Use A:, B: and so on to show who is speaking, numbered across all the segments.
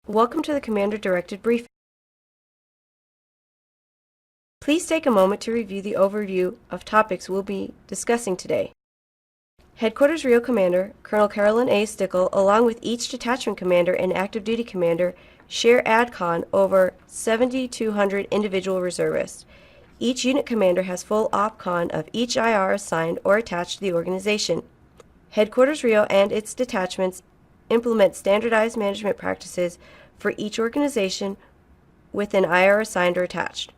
A: Welcome to the Commander-Directed Briefing. Please take a moment to review the overview of topics we'll be discussing today. Headquarters RIO Commander, Colonel Carolyn A. Stickle, along with each detachment commander and active duty commander, share ADCON over 7,200 individual reservists. Each unit commander has full OPCON of each IR assigned or attached to the organization. Headquarters RIO and its detachments implement standardized management practices for each organization with an IR assigned or attached.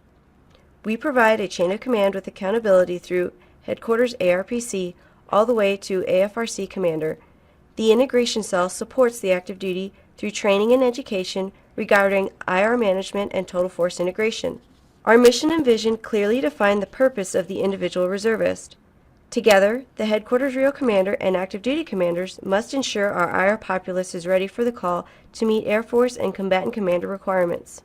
A: We provide a chain of command with accountability through Headquarters ARPC all the way to AFRC Commander. The integration cell supports the active duty through training and education regarding IR management and total force integration. Our mission and vision clearly define the purpose of the individual reservist. Together, the Headquarters RIO Commander and active duty commanders must ensure our IR populace is ready for the call to meet Air Force and combatant commander requirements.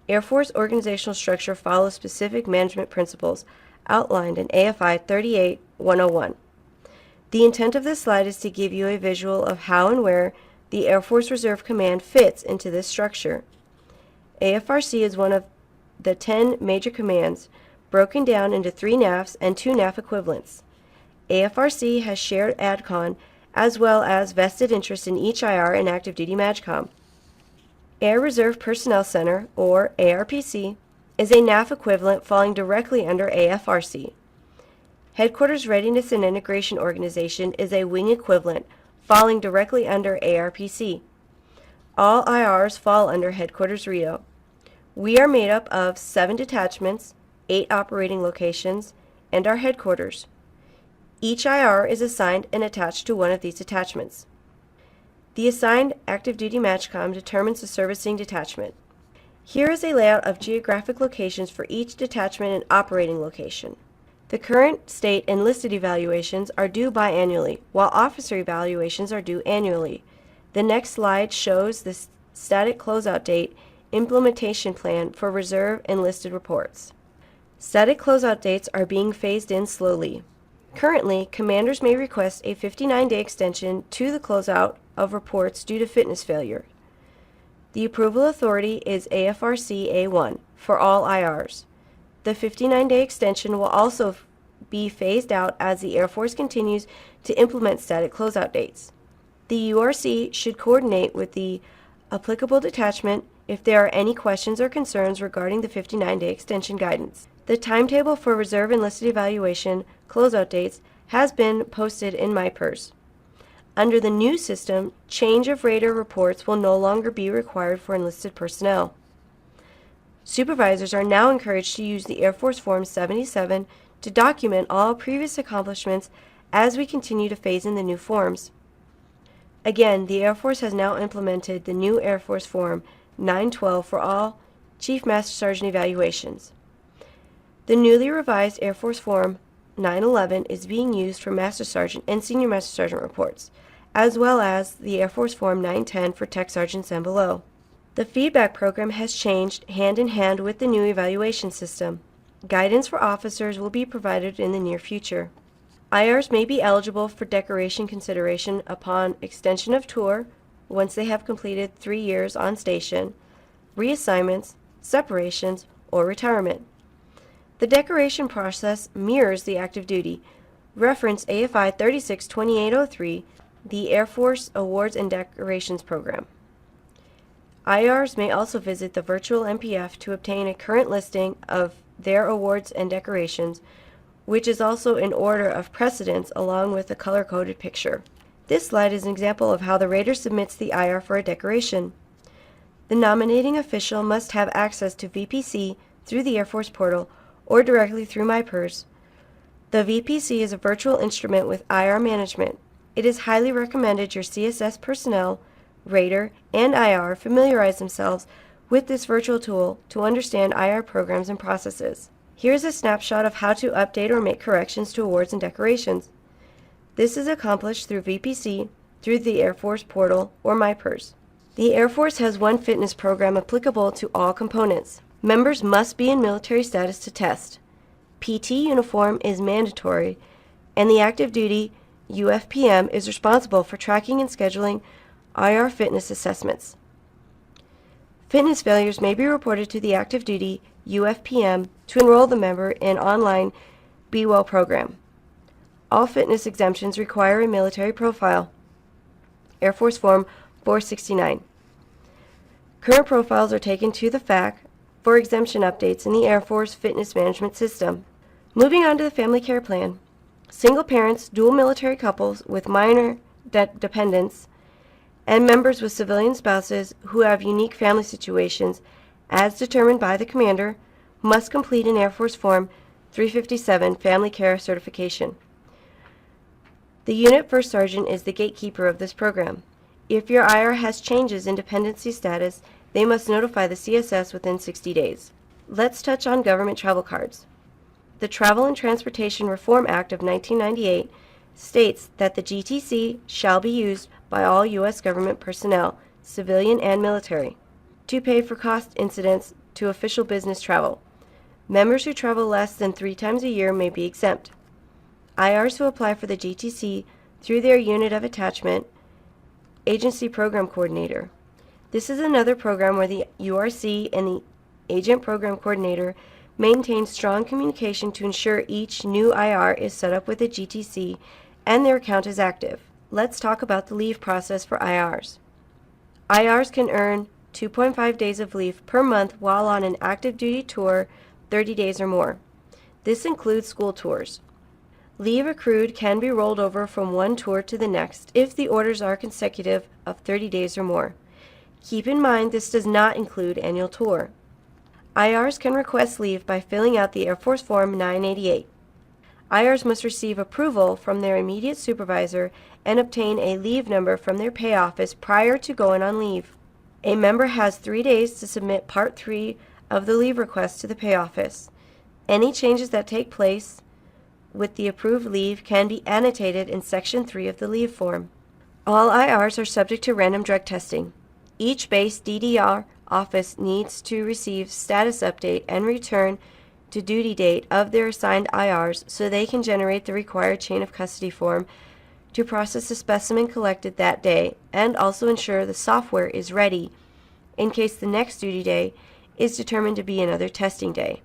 A: Air Force Organizational Structure follows specific management principles outlined in AFI 38-101. The intent of this slide is to give you a visual of how and where the Air Force Reserve Command fits into this structure. AFRC is one of the 10 major commands, broken down into 3 NAFs and 2 NAF equivalents. AFRC has shared ADCON as well as vested interest in each IR and active duty MAJCOM. Air Reserve Personnel Center, or ARPC, is a NAF equivalent falling directly under AFRC. Headquarters Readiness and Integration Organization is a wing equivalent falling directly under ARPC. All IRs fall under Headquarters RIO. We are made up of 7 detachments, 8 operating locations, and our headquarters. Each IR is assigned and attached to one of these detachments. The assigned active duty MAJCOM determines the servicing detachment. Here is a layout of geographic locations for each detachment and operating location. The current state and listed evaluations are due biannually, while officer evaluations are due annually. The next slide shows the static closeout date implementation plan for reserve and listed reports. Static closeout dates are being phased in slowly. Currently, commanders may request a 59-day extension to the closeout of reports due to fitness failure. The approval authority is AFRC A1 for all IRs. The 59-day extension will also be phased out as the Air Force continues to implement static closeout dates. The URC should coordinate with the applicable detachment if there are any questions or concerns regarding the 59-day extension guidance. The timetable for reserve enlisted evaluation closeout dates has been posted in MyPERS. Under the new system, change of rater reports will no longer be required for enlisted personnel. Supervisors are now encouraged to use the Air Force Form 77 to document all previous accomplishments as we continue to phase in the new forms. Again, the Air Force has now implemented the new Air Force Form 912 for all Chief Master Sergeant evaluations. The newly revised Air Force Form 911 is being used for Master Sergeant and Senior Master Sergeant reports, as well as the Air Force Form 910 for Tech Sergeants and below. The feedback program has changed hand in hand with the new evaluation system. Guidance for officers will be provided in the near future. IRs may be eligible for decoration consideration upon extension of tour once they have completed 3 years on station, reassignments, separations, or retirement. The decoration process mirrors the active duty. Reference AFI 36-2803, the Air Force Awards and Decorations Program. IRs may also visit the virtual MPF to obtain a current listing of their awards and decorations, which is also in order of precedence along with a color-coded picture. This slide is an example of how the rater submits the IR for a decoration. The nominating official must have access to VPC through the Air Force portal or directly through MyPERS. The VPC is a virtual instrument with IR management. It is highly recommended your CSS personnel, rater, and IR familiarize themselves with this virtual tool to understand IR programs and processes. Here's a snapshot of how to update or make corrections to awards and decorations. This is accomplished through VPC, through the Air Force portal, or MyPERS. The Air Force has one fitness program applicable to all components. Members must be in military status to test. PT uniform is mandatory, and the active duty UFPM is responsible for tracking and scheduling IR fitness assessments. Fitness failures may be reported to the active duty UFPM to enroll the member in online Be Well program. All fitness exemptions require a military profile. Air Force Form 469. Current profiles are taken to the FAC for exemption updates in the Air Force Fitness Management System. Moving on to the Family Care Plan. Single parents, dual military couples with minor dependents, and members with civilian spouses who have unique family situations as determined by the commander must complete an Air Force Form 357 Family Care Certification. The Unit First Sergeant is the gatekeeper of this program. If your IR has changes in dependency status, they must notify the CSS within 60 days. Let's touch on government travel cards. The Travel and Transportation Reform Act of 1998 states that the GTC shall be used by all U.S. government personnel, civilian and military, to pay for cost incidents to official business travel. Members who travel less than 3 times a year may be exempt. IRs who apply for the GTC through their unit of attachment, Agency Program Coordinator. This is another program where the URC and the Agent Program Coordinator maintain strong communication to ensure each new IR is set up with a GTC and their account is active. Let's talk about the leave process for IRs. IRs can earn 2.5 days of leave per month while on an active duty tour 30 days or more. This includes school tours. Leave accrued can be rolled over from one tour to the next if the orders are consecutive of 30 days or more. Keep in mind this does not include annual tour. IRs can request leave by filling out the Air Force Form 988. IRs must receive approval from their immediate supervisor and obtain a leave number from their pay office prior to going on leave. A member has 3 days to submit Part 3 of the leave request to the pay office. Any changes that take place with the approved leave can be annotated in Section 3 of the leave form. All IRs are subject to random drug testing. Each base DDR office needs to receive status update and return to duty date of their assigned IRs so they can generate the required chain of custody form to process the specimen collected that day and also ensure the software is ready in case the next duty day is determined to be another testing day.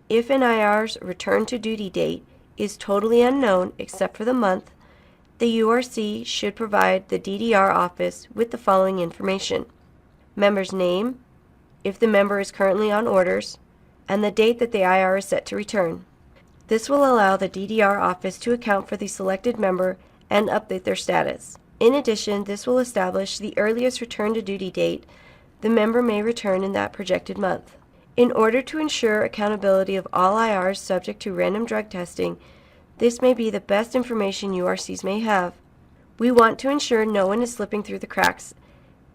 A: If an IR's return to duty date is totally unknown except for the month, the URC should provide the DDR office with the following information: member's name, if the member is currently on orders, and the date that the IR is set to return. This will allow the DDR office to account for the selected member and update their status. In addition, this will establish the earliest return to duty date the member may return in that projected month. In order to ensure accountability of all IRs subject to random drug testing, this may be the best information URCs may have. We want to ensure no one is slipping through the cracks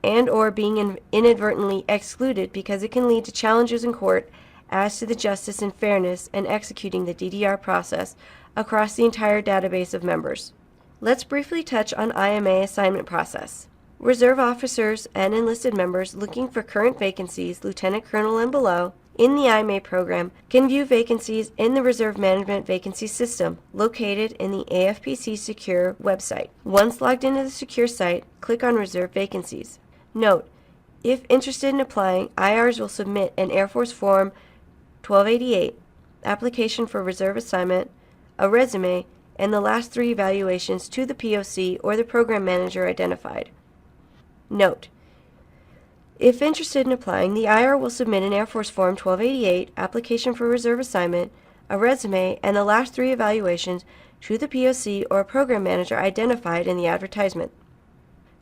A: and or being inadvertently excluded because it can lead to challenges in court as to the justice and fairness in executing the DDR process across the entire database of members. Let's briefly touch on IMA assignment process. Reserve officers and enlisted members looking for current vacancies, lieutenant colonel and below, in the IMA program can view vacancies in the Reserve Management Vacancy System located in the AFPC Secure website. Once logged into the secure site, click on Reserve Vacancies. Note, if interested in applying, IRs will submit an Air Force Form 1288, application for reserve assignment, a resume, and the last 3 evaluations to the POC or the program manager identified. Note, if interested in applying, the IR will submit an Air Force Form 1288, application for reserve assignment, a resume, and the last 3 evaluations to the POC or program manager identified in the advertisement.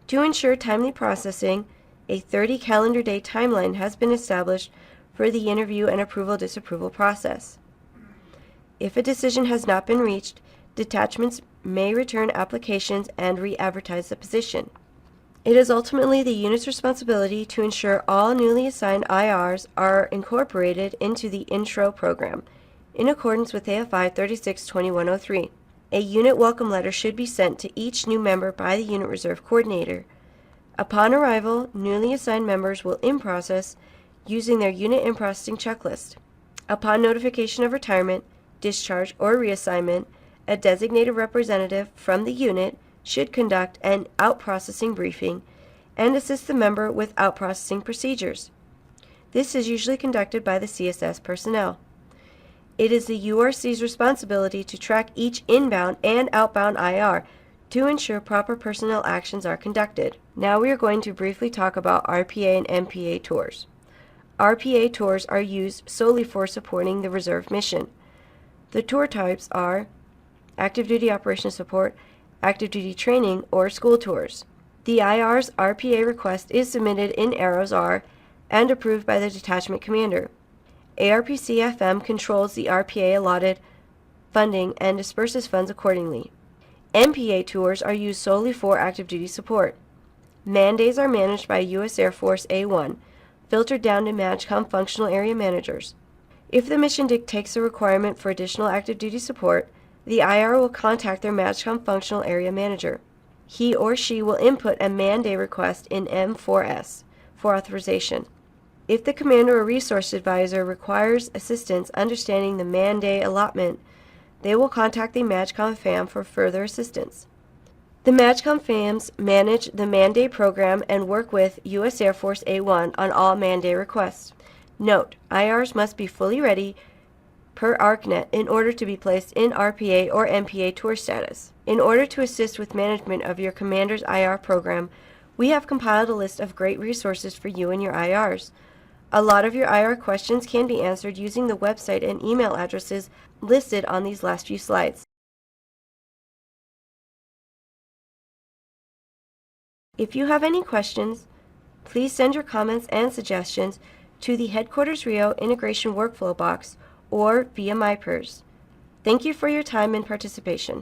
A: To ensure timely processing, a 30 calendar day timeline has been established for the interview and approval-disapproval process. If a decision has not been reached, detachments may return applications and re-advertise the position. It is ultimately the unit's responsibility to ensure all newly assigned IRs are incorporated into the intro program, in accordance with AFI 362103. A unit welcome letter should be sent to each new member by the unit reserve coordinator. Upon arrival, newly assigned members will in-process using their unit in-processing checklist. Upon notification of retirement, discharge, or reassignment, a designated representative from the unit should conduct an out-processing briefing and assist the member with out-processing procedures. This is usually conducted by the CSS personnel. It is the URC's responsibility to track each inbound and outbound IR to ensure proper personnel actions are conducted. Now we are going to briefly talk about RPA and MPA Tours. RPA Tours are used solely for supporting the reserve mission. The tour types are active duty operations support, active duty training, or school tours. The IR's RPA request is submitted in arrows R and approved by the detachment commander. ARPC-FM controls the RPA allotted funding and disperses funds accordingly. MPA tours are used solely for active duty support. Man-days are managed by U.S. Air Force A1, filtered down to MAJCOM functional area managers. If the mission dictates a requirement for additional active duty support, the IR will contact their MAJCOM functional area manager. He or she will input a man-day request in M4S for authorization. If the commander or resource advisor requires assistance understanding the man-day allotment, they will contact the MAJCOM FAM for further assistance. The MAJCOM FAMs manage the man-day program and work with U.S. Air Force A1 on all man-day requests. Note, IRs must be fully ready per ARCnet in order to be placed in RPA or MPA tour status. In order to assist with management of your commander's IR program, we have compiled a list of great resources for you and your IRs. A lot of your IR questions can be answered using the website and email addresses listed on these last few slides. If you have any questions, please send your comments and suggestions to the Headquarters RIO Integration Workflow box or via MyPERS. Thank you for your time and participation.